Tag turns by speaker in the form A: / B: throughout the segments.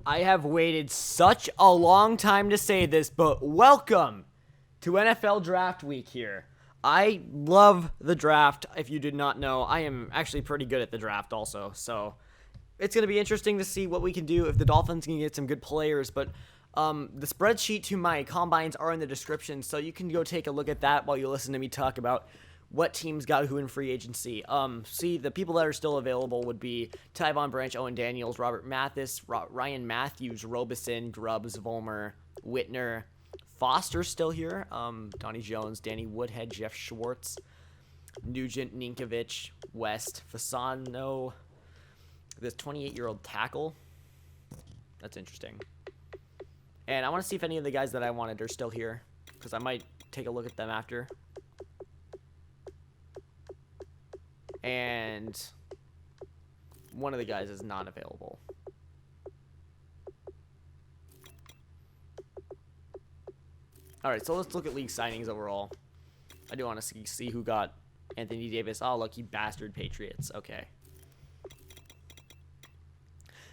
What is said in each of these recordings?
A: I have waited such a long time to say this, but welcome to NFL Draft Week here. I love the draft. If you did not know, I am actually pretty good at the draft also. So it's going to be interesting to see what we can do if the Dolphins can get some good players. But the spreadsheet to my combines are in the description, so you can go take a look at that while you listen to me talk about what teams got who in free agency. See, the people that are still available would be Tyvon Branch, Owen Daniels, Robert Mathis, Ryan Matthews, Robeson, Grubbs, Vollmer, Whitner, Foster's still here, Donnie Jones, Danny Woodhead, Jeff Schwartz, Nugent, Ninkovich, West, Fasano, this 28-year-old tackle. That's interesting. And I want to see if any of the guys that I wanted are still here, because I might take a look at them after. And one of the guys is not available. All right, so let's look at league signings overall. I do want to see who got Anthony Davis. Oh, lucky bastard Patriots. Okay.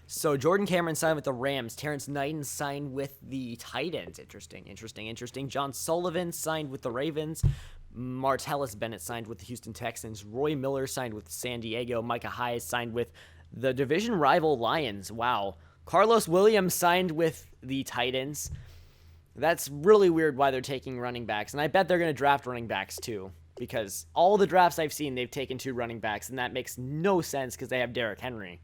A: So Jordan Cameron signed with the Rams. Terrence Knighton signed with the Titans. Interesting. John Sullivan signed with the Ravens. Martellus Bennett signed with the Houston Texans. Roy Miller signed with San Diego. Micah Hyde signed with the division rival Lions. Wow. Carlos Williams signed with the Titans. That's really weird why they're taking running backs. And I bet they're going to draft running backs too. Because all the drafts I've seen, they've taken 2 running backs. And that makes no sense because they have Derrick Henry.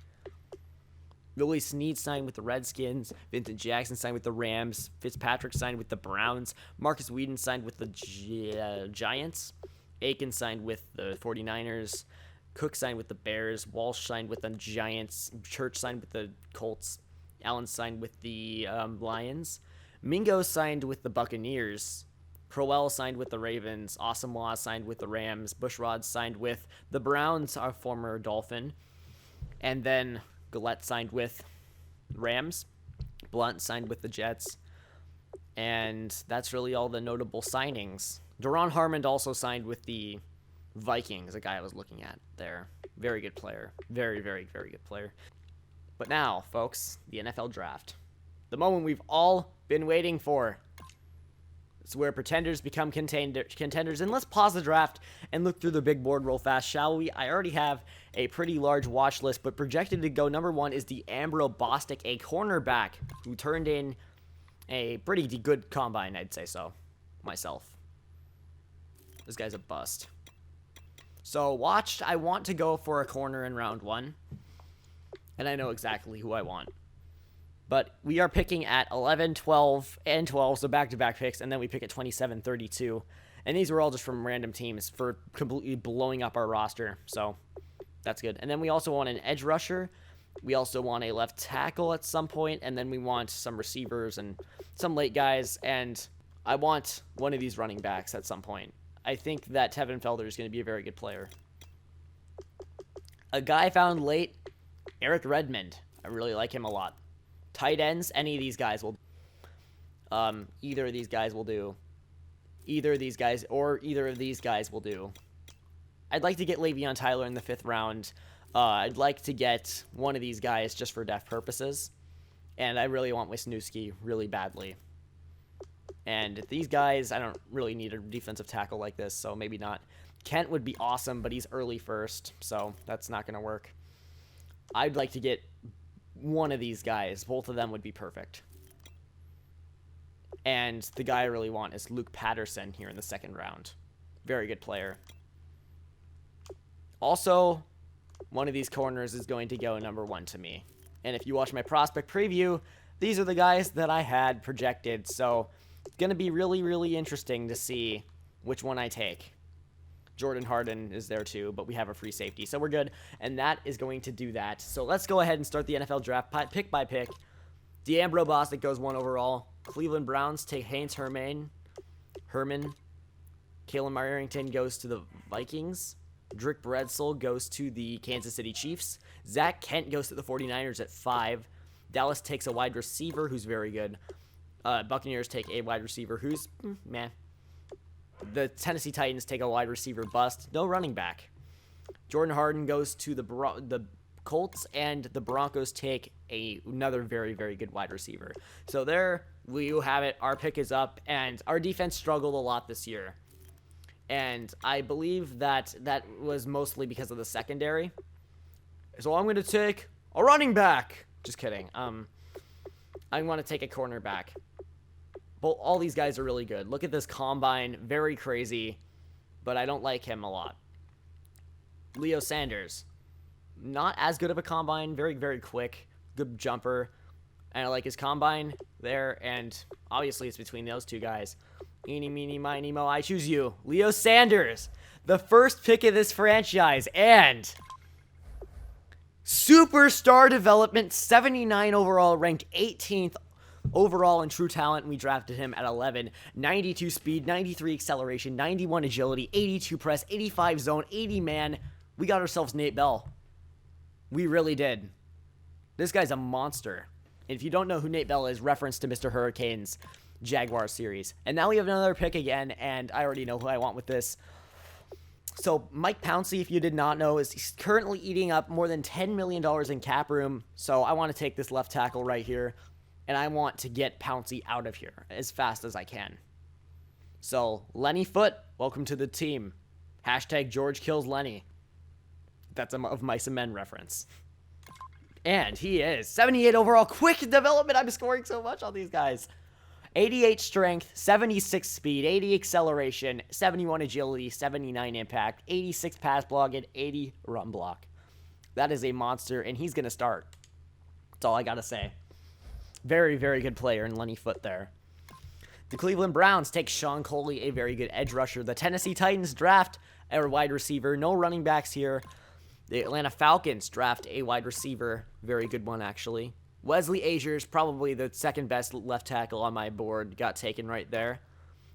A: Willie Snead signed with the Redskins. Vincent Jackson signed with the Rams. Fitzpatrick signed with the Browns. Marcus Whedon signed with the Giants. Aiken signed with the 49ers. Cook signed with the Bears. Walsh signed with the Giants. Church signed with the Colts. Allen signed with the Lions. Mingo signed with the Buccaneers. Crowell signed with the Ravens. Asamoah signed with the Rams. Bushrod signed with the Browns, our former Dolphin. And then Gillette signed with Rams. Blunt signed with the Jets. And that's really all the notable signings. Duron Harmon also signed with the Vikings, a guy I was looking at there. Very good player. Very good player. But now, folks, the NFL Draft. The moment we've all been waiting for. It's where pretenders become contenders. And let's pause the draft and look through the big board real fast, shall we? I already have a pretty large watch list, but projected to go number 1 is the Ambro Bostic, a cornerback who turned in a pretty good combine, I'd say so, myself. This guy's a bust. So watched, I want to go for a corner in round 1, and I know exactly who I want. But we are picking at 11, 12, and 12, so back-to-back picks, and then we pick at 27, 32. And these were all just from random teams for completely blowing up our roster, so that's good. And then we also want an edge rusher. We also want a left tackle at some point, and then we want some receivers and some late guys, and I want one of these running backs at some point. I think that Tevin Felder is going to be a very good player. A guy found late, Eric Redmond. I really like him a lot. Tight ends, any of these guys will. Either of these guys will do. Either of these guys will do. I'd like to get Le'Veon Tyler in the 5th round. I'd like to get one of these guys just for depth purposes. And I really want Wisniewski really badly. And these guys, I don't really need a defensive tackle like this, so maybe not. Kent would be awesome, but he's early first, so that's not going to work. I'd like to get one of these guys. Both of them would be perfect. And the guy I really want is Luke Patterson here in the 2nd round. Very good player. Also, one of these corners is going to go number 1 to me. And if you watch my prospect preview, these are the guys that I had projected. So it's going to be really interesting to see which one I take. Jordan Harden is there too, but we have a free safety, so we're good. And that is going to do that. So let's go ahead and start the NFL draft pick by pick. D'Ambro Bostic goes 1 overall. Cleveland Browns take Haynes Herman. Kalen Marrington goes to the Vikings. Drick Bredsoul goes to the Kansas City Chiefs. Zach Kent goes to the 49ers at 5. Dallas takes a wide receiver who's very good. Buccaneers take a wide receiver who's meh. The Tennessee Titans take a wide receiver bust. No running back. Jordan Harden goes to the Colts, and the Broncos take another very, very good wide receiver. So there you have it. Our pick is up, and our defense struggled a lot this year. And I believe that was mostly because of the secondary. So I'm going to take a running back. Just kidding. I want to take a cornerback. But all these guys are really good. Look at this combine. Very crazy. But I don't like him a lot. Leo Sanders. Not as good of a combine. Very, very quick. Good jumper. And I like his combine there. And obviously it's between those two guys. Eeny, meeny, miny, mo. I choose you. Leo Sanders. The first pick of this franchise. And superstar development. 79 overall. Ranked 18th overall in true talent. We drafted him at 11. 92 speed, 93 acceleration, 91 agility, 82 press, 85 zone, 80 man. We got ourselves Nate Bell. We really did. This guy's a monster. And if you don't know who Nate Bell is, reference to Mr. Hurricane's Jaguar series. And now we have another pick again, and I already know who I want with this. So Mike Pouncey, if you did not know, is currently eating up more than $10 million in cap room. So I want to take this left tackle right here. And I want to get Pouncey out of here as fast as I can. So, Lenny Foote, welcome to the team. Hashtag George kills Lenny. That's a of Mice and Men reference. And he is 78 overall. Quick development. I'm scoring so much on these guys. 88 strength, 76 speed, 80 acceleration, 71 agility, 79 impact, 86 pass block, and 80 run block. That is a monster, and he's going to start. That's all I got to say. Very, very good player in Lenny Foote there. The Cleveland Browns take Sean Coley, a very good edge rusher. The Tennessee Titans draft a wide receiver. No running backs here. The Atlanta Falcons draft a wide receiver. Very good one, actually. Wesley Azers, probably the second best left tackle on my board, got taken right there.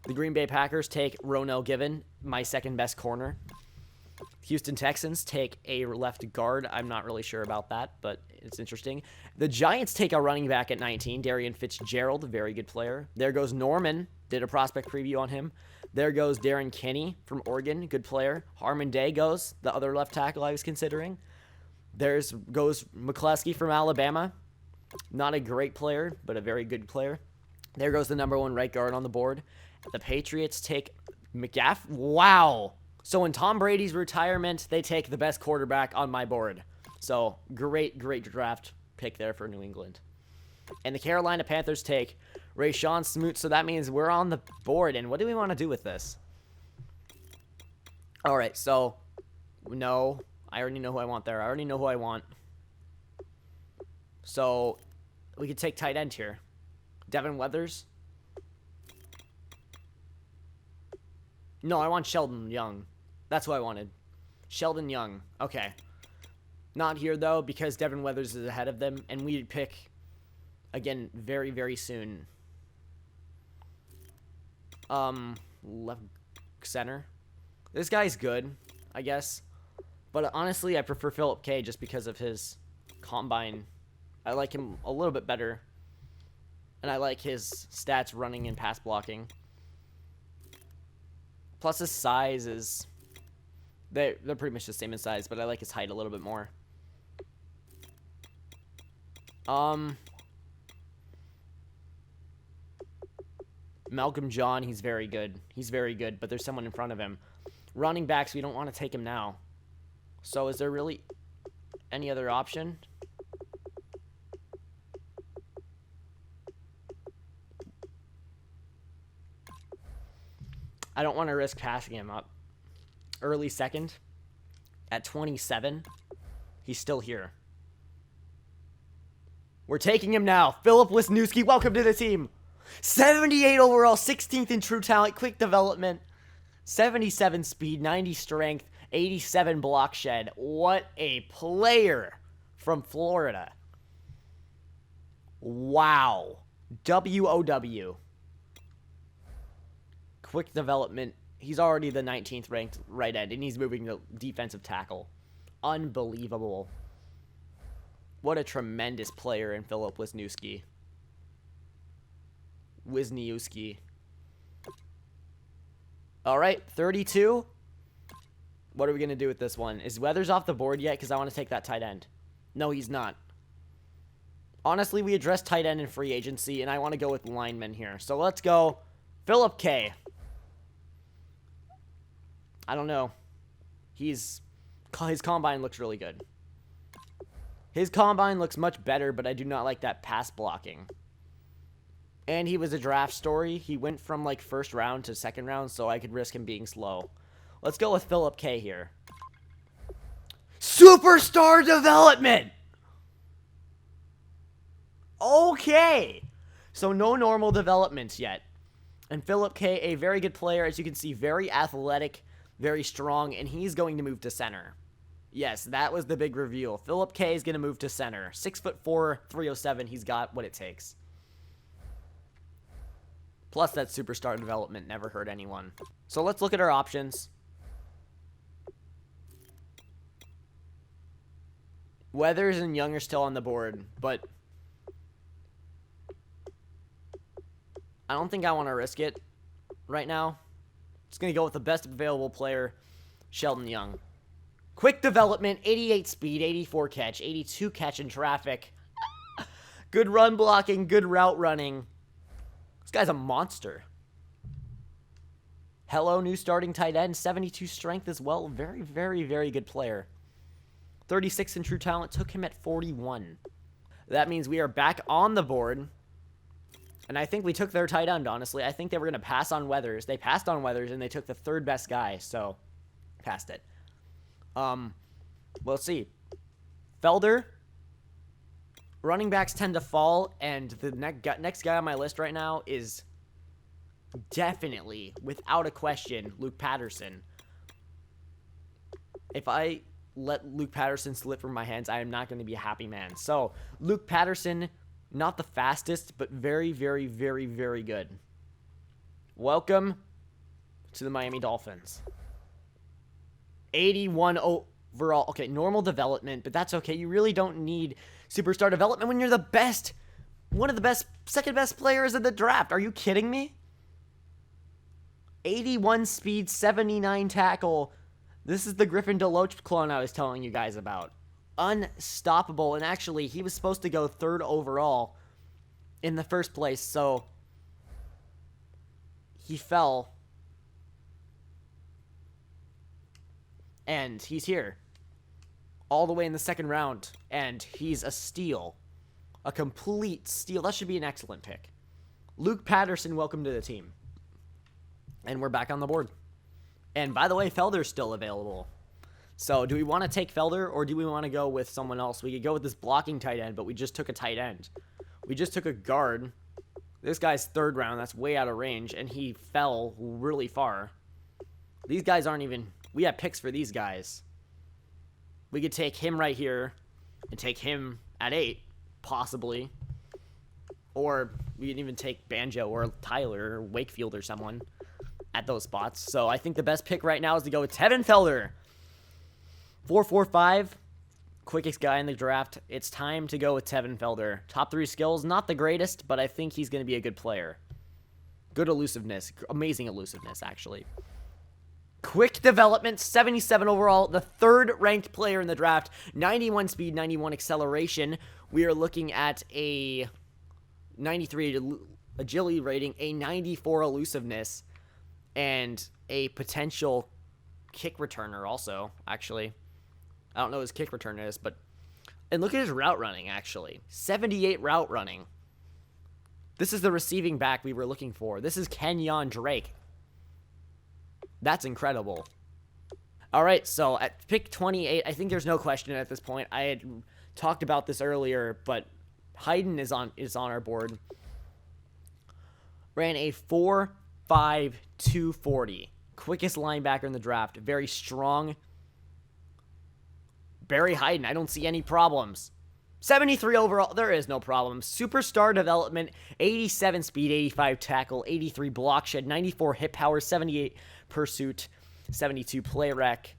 A: The Green Bay Packers take Ronell Given, my second best corner. Houston Texans take a left guard. I'm not really sure about that, but it's interesting. The Giants take a running back at 19, Darian Fitzgerald, a very good player. There goes Norman, did a prospect preview on him. There goes Darren Kinney from Oregon, good player. Harmon Day goes, the other left tackle I was considering. Goes McCleskey from Alabama. Not a great player, but a very good player. There goes the number one right guard on the board. The Patriots take McGaff. Wow. So in Tom Brady's retirement, they take the best quarterback on my board. So great, great draft pick there for New England. And the Carolina Panthers take Rayshawn Smoot. So that means we're on the board. And what do we want to do with this? All right, so no, I already know who I want there. I already know who I want. So we could take tight end here. Devin Weathers. No, I want Sheldon Young. That's who I wanted. Sheldon Young. Okay. Not here, though, because Devin Weathers is ahead of them, and we pick, again, very, very soon. Left center. This guy's good, I guess. But honestly, I prefer Philip K just because of his combine. I like him a little bit better. And I like his stats running and pass blocking. Plus his size is... They're pretty much the same in size, but I like his height a little bit more. Malcolm John, he's very good. He's very good, but there's someone in front of him. Running backs, we don't want to take him now. So is there really any other option? I don't want to risk passing him up. Early second. At 27. He's still here. We're taking him now. Philip Wisniewski, welcome to the team. 78 overall, 16th in true talent, quick development. 77 speed, 90 strength, 87 block shed. What a player from Florida. Wow. WOW. Quick development. He's already the 19th ranked right end, and he's moving to defensive tackle. Unbelievable. What a tremendous player in Philip Wisniewski. All right, 32. What are we going to do with this one? Is Weathers off the board yet? Because I want to take that tight end. No, he's not. Honestly, we addressed tight end in free agency, and I want to go with lineman here. So let's go Philip K. I don't know. His combine looks really good. His combine looks much better, but I do not like that pass blocking. And he was a draft story. He went from like first round to second round, so I could risk him being slow. Let's go with Philip K here. Superstar development! Okay. So no normal developments yet. And Philip K, a very good player, as you can see, very athletic, very strong, and he's going to move to center. Yes, that was the big reveal. Philip K is going to move to center. 6'4", 307. He's got what it takes. Plus, that superstar development never hurt anyone. So let's look at our options. Weathers and Young are still on the board, but I don't think I want to risk it right now. Just going to go with the best available player, Sheldon Young. Quick development, 88 speed, 84 catch, 82 catch in traffic. Good run blocking, good route running. This guy's a monster. Hello, new starting tight end, 72 strength as well. Very, very, very good player. 36 in true talent, took him at 41. That means we are back on the board. And I think we took their tight end, honestly. I think they were going to pass on Weathers. They passed on Weathers, and they took the third best guy, so passed it. We'll see. Felder. Running backs tend to fall, and the next guy on my list right now is definitely, without a question, Luke Patterson. If I let Luke Patterson slip from my hands, I am not going to be a happy man. So, Luke Patterson, not the fastest, but very, very, very, very good. Welcome to the Miami Dolphins. 81 overall. Okay, normal development, but that's okay. You really don't need superstar development when you're the best, one of the best, second best players in the draft. Are you kidding me? 81 speed, 79 tackle. This is the Griffin Deloach clone I was telling you guys about. Unstoppable. And actually, he was supposed to go third overall in the first place, so he fell. And he's here. All the way in the second round. And he's a steal. A complete steal. That should be an excellent pick. Luke Patterson, welcome to the team. And we're back on the board. And by the way, Felder's still available. So do we want to take Felder, or do we want to go with someone else? We could go with this blocking tight end, but we just took a tight end. We just took a guard. This guy's third round. That's way out of range, and he fell really far. These guys aren't even... We have picks for these guys. We could take him right here and take him at 8, possibly. Or we can even take Banjo or Tyler or Wakefield or someone at those spots. So I think the best pick right now is to go with Tevin Felder. 4.45, quickest guy in the draft. It's time to go with Tevin Felder. Top 3 skills, not the greatest, but I think he's going to be a good player. Good elusiveness, amazing elusiveness, actually. Quick development, 77 overall, the third ranked player in the draft. 91 speed, 91 acceleration. We are looking at a 93 agility rating, a 94 elusiveness, and a potential kick returner also, actually. I don't know what his kick return is, but... And look at his route running, actually. 78 route running. This is the receiving back we were looking for. This is Kenyon Drake. That's incredible. All right, so at pick 28, I think there's no question at this point. I had talked about this earlier, but Hayden is on our board. Ran a 4.5 240. Quickest linebacker in the draft. Very strong. Barry Hayden, I don't see any problems. 73 overall, there is no problem. Superstar development, 87 speed, 85 tackle, 83 block shed, 94 hit power, 78 pursuit, 72 play rec.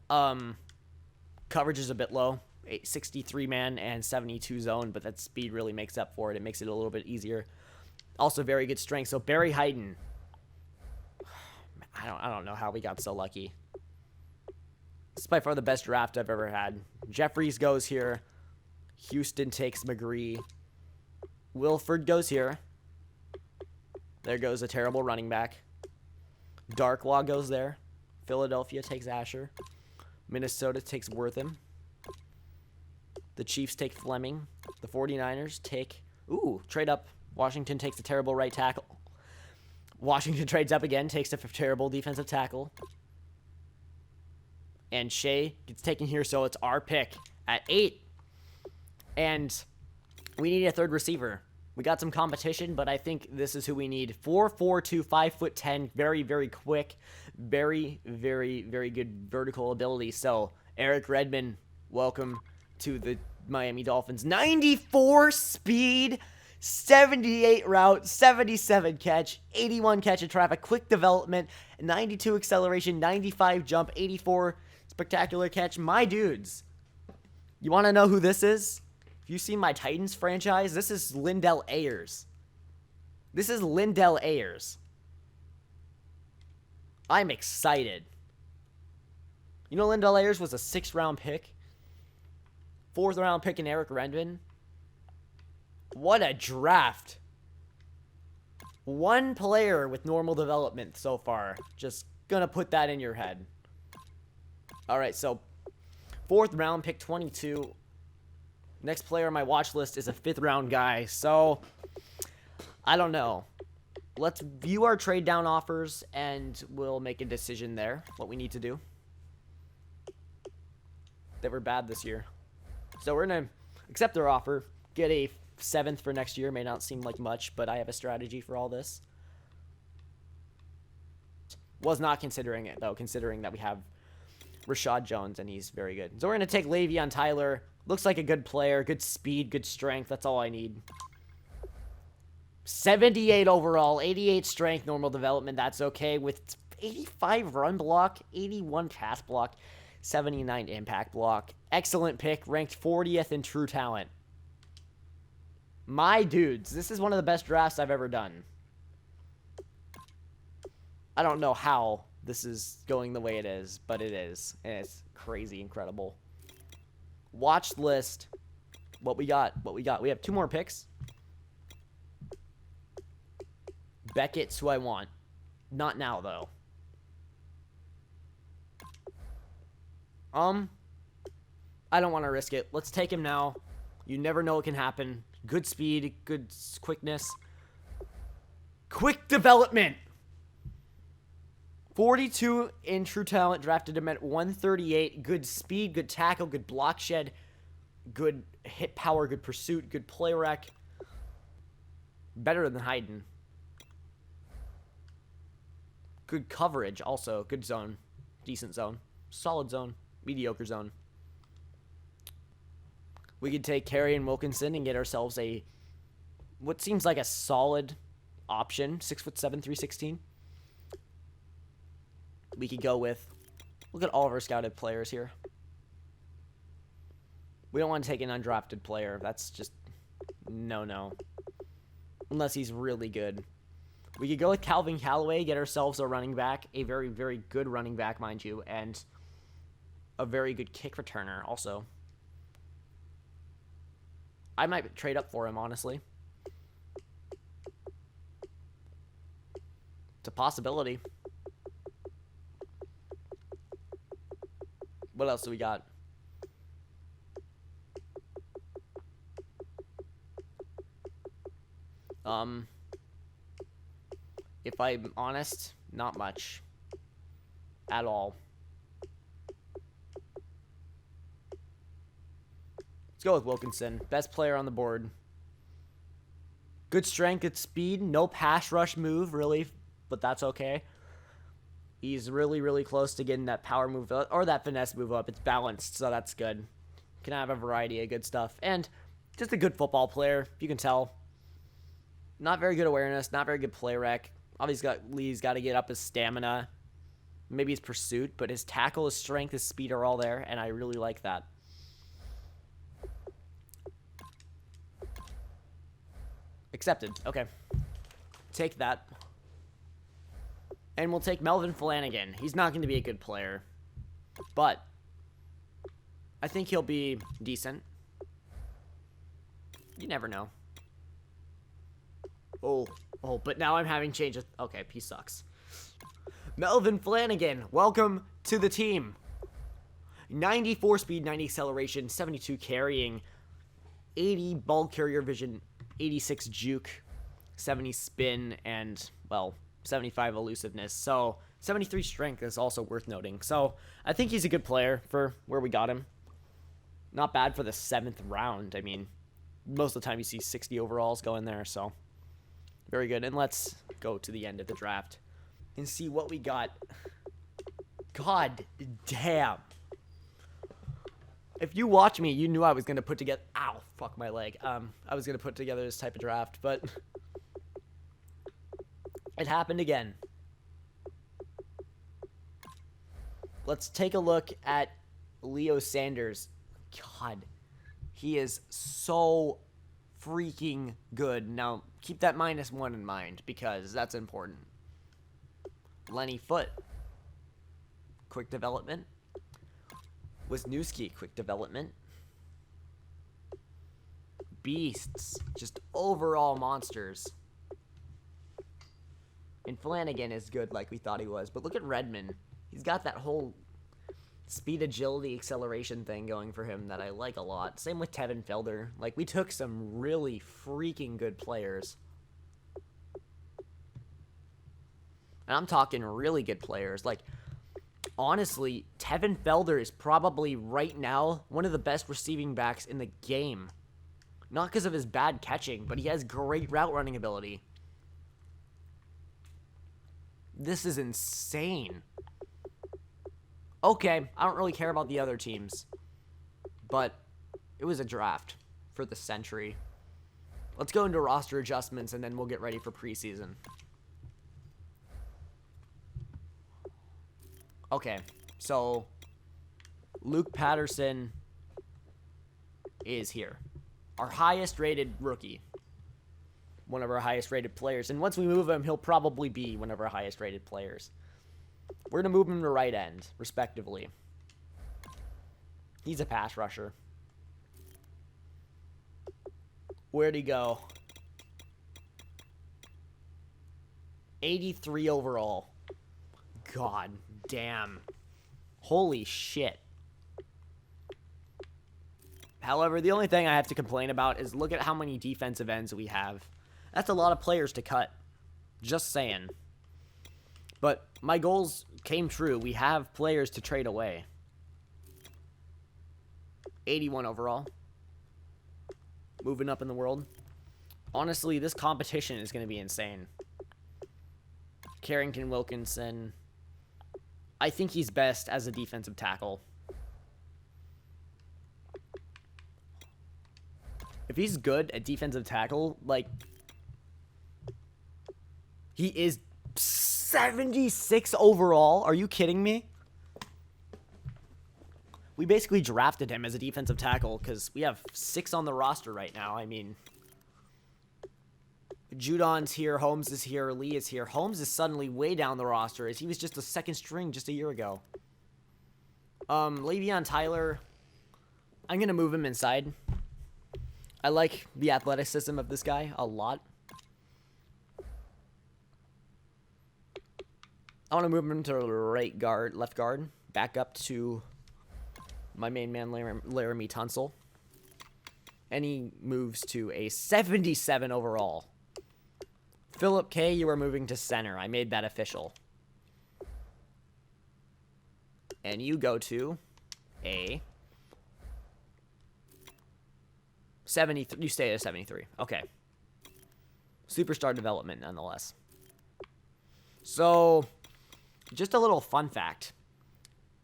A: Coverage is a bit low, 63 man and 72 zone, but that speed really makes up for it. It makes it a little bit easier. Also very good strength. So Barry Hayden, I don't know how we got so lucky. This is by far the best draft I've ever had. Jeffries goes here. Houston takes McGree. Wilford goes here. There goes a terrible running back. Darkwa goes there. Philadelphia takes Asher. Minnesota takes Wortham. The Chiefs take Fleming. The 49ers take... Ooh, trade up. Washington takes a terrible right tackle. Washington trades up again, takes a terrible defensive tackle. And Shea gets taken here, so it's our pick at 8. And we need a third receiver. We got some competition, but I think this is who we need. 4'4", 5'10", very, very quick. Very, very, very good vertical ability. So, Eric Redmond, welcome to the Miami Dolphins. 94 speed, 78 route, 77 catch, 81 catch in traffic, quick development, 92 acceleration, 95 jump, 84 spectacular catch. My dudes, you want to know who this is? If you've seen my Titans franchise, this is Lindell Ayers. This is Lindell Ayers. I'm excited. You know Lindell Ayers was a 6th-round pick? 4th-round pick in Eric Redmond? What a draft. One player with normal development so far. Just gonna put that in your head. Alright, so 4th-round pick 22. Next player on my watch list is a 5th-round guy, so I don't know. Let's view our trade down offers, and we'll make a decision there, what we need to do. They were bad this year. So we're going to accept their offer, get a 7th for next year. May not seem like much, but I have a strategy for all this. Was not considering it, though, considering that we have Rashad Jones, and he's very good. So we're going to take Le'Veon Tyler. Looks like a good player, good speed, good strength. That's all I need. 78 overall, 88 strength, normal development. That's okay with 85 run block, 81 pass block, 79 impact block. Excellent pick, ranked 40th in true talent. My dudes, this is one of the best drafts I've ever done. I don't know how this is going the way it is, but it is. And it's crazy incredible. Watch list. What we got? We have 2 more picks. Beckett's who I want. Not now, though. I don't want to risk it. Let's take him now. You never know what can happen. Good speed, good quickness. Quick development. 42 in true talent, drafted him at 138. Good speed, good tackle, good block shed, good hit power, good pursuit, good play rec. Better than Hayden. Good coverage also, good zone, decent zone, solid zone, mediocre zone. We could take Carey and Wilkinson and get ourselves a, what seems like a solid option, 6'7", 316. We could go with, look at all of our scouted players here. We don't want to take an undrafted player. That's just, no. Unless he's really good. We could go with Calvin Callaway, get ourselves a running back, a very, very good running back, mind you, and a very good kick returner also. I might trade up for him, honestly. It's a possibility. What else do we got? If I'm honest, not much. At all. Let's go with Wilkinson. Best player on the board. Good strength, good speed. No pass rush move, really, but that's okay. He's really, really close to getting that power move or that finesse move up. It's balanced, so that's good. Can have a variety of good stuff. And just a good football player, you can tell. Not very good awareness, not very good play rec. Obviously, Lee's got to get up his stamina. Maybe his pursuit, but his tackle, his strength, his speed are all there, and I really like that. Accepted. Okay. Take that. And we'll take Melvin Flanagan. He's not going to be a good player, but I think he'll be decent. You never know. Oh, but now I'm having changes. Okay, P sucks. Melvin Flanagan, welcome to the team. 94 speed, 90 acceleration, 72 carrying, 80 ball carrier vision, 86 juke, 70 spin, and, well, 75 elusiveness. So 73 strength is also worth noting. So I think he's a good player for where we got him. Not bad for the 7th round. I mean, most of the time you see 60 overalls go in there, so very good. And let's go to the end of the draft and see what we got. God damn. If you watch me, you knew I was going to put together... Ow, fuck my leg. I was going to put together this type of draft, but it happened again. Let's take a look at Leo Sanders. God, he is so freaking good. Now, keep that -1 in mind because that's important. Lenny Foote, quick development. Wisniewski, quick development. Beasts, just overall monsters. And Flanagan is good like we thought he was. But look at Redmond. He's got that whole speed, agility, acceleration thing going for him that I like a lot. Same with Tevin Felder. Like, we took some really freaking good players. And I'm talking really good players. Like, honestly, Tevin Felder is probably right now one of the best receiving backs in the game. Not because of his bad catching, but he has great route running ability. This is insane. Okay, I don't really care about the other teams, but it was a draft for the century. Let's go into roster adjustments, and then we'll get ready for preseason. Okay, so Luke Patterson is here. Our highest rated rookie. One of our highest rated players. And once we move him, he'll probably be one of our highest rated players. We're going to move him to right end, respectively. He's a pass rusher. Where'd he go? 83 overall. God damn. Holy shit. However, the only thing I have to complain about is look at how many defensive ends we have. That's a lot of players to cut. Just saying. But my goals came true. We have players to trade away. 81 overall. Moving up in the world. Honestly, this competition is going to be insane. Carrington Wilkinson. I think he's best as a defensive tackle. If he's good at defensive tackle, like, he is 76 overall. Are you kidding me? We basically drafted him as a defensive tackle because we have 6 on the roster right now. I mean, Judon's here, Holmes is here, Lee is here. Holmes is suddenly way down the roster as he was just a second string just a year ago. Le'Veon Tyler, I'm going to move him inside. I like the athleticism of this guy a lot. I want to move him to right guard, left guard, back up to my main man, Laramie Tunsil. And he moves to a 77 overall. Philip K., you are moving to center. I made that official. And you go to a 73. You stay at a 73. Okay. Superstar development, nonetheless. So, just a little fun fact.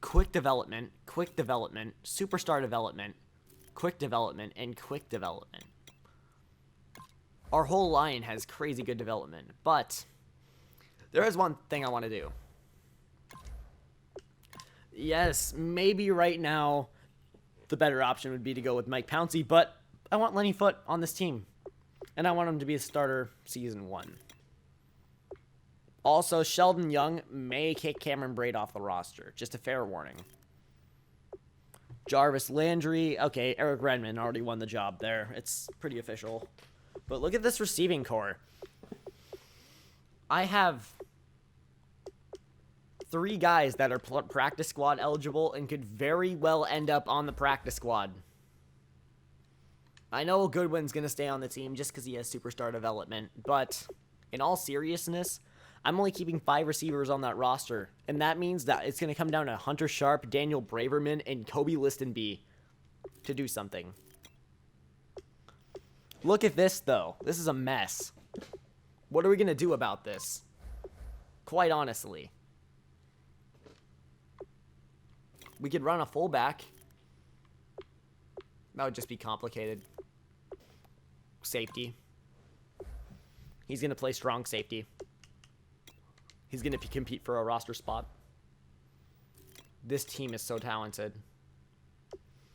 A: Quick development, superstar development, quick development, and quick development. Our whole line has crazy good development, but there is one thing I want to do. Yes, maybe right now the better option would be to go with Mike Pouncey, but I want Lenny Foote on this team, and I want him to be a starter season 1. Also, Sheldon Young may kick Cameron Braid off the roster. Just a fair warning. Jarvis Landry. Okay, Eric Redmond already won the job there. It's pretty official. But look at this receiving core. I have 3 guys that are practice squad eligible and could very well end up on the practice squad. I know Goodwin's going to stay on the team just because he has superstar development, but in all seriousness, I'm only keeping 5 receivers on that roster, and that means that it's going to come down to Hunter Sharp, Daniel Braverman, and Kobe Listenby to do something. Look at this, though. This is a mess. What are we going to do about this? Quite honestly. We could run a fullback. That would just be complicated. Safety. He's going to play strong safety. He's going to compete for a roster spot. This team is so talented.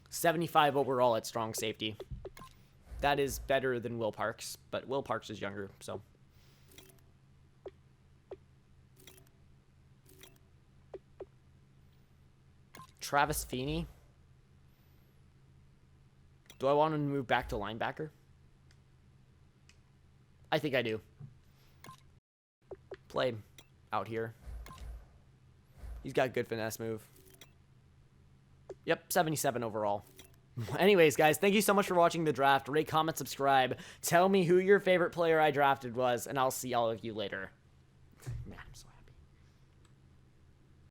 A: 75 overall at strong safety. That is better than Will Parks, but Will Parks is younger, so. Travis Feeney. Do I want him to move back to linebacker? I think I do. Play out here. He's got a good finesse move. Yep, 77 overall. Anyways, guys, thank you so much for watching the draft. Rate, comment, subscribe. Tell me who your favorite player I drafted was, and I'll see all of you later.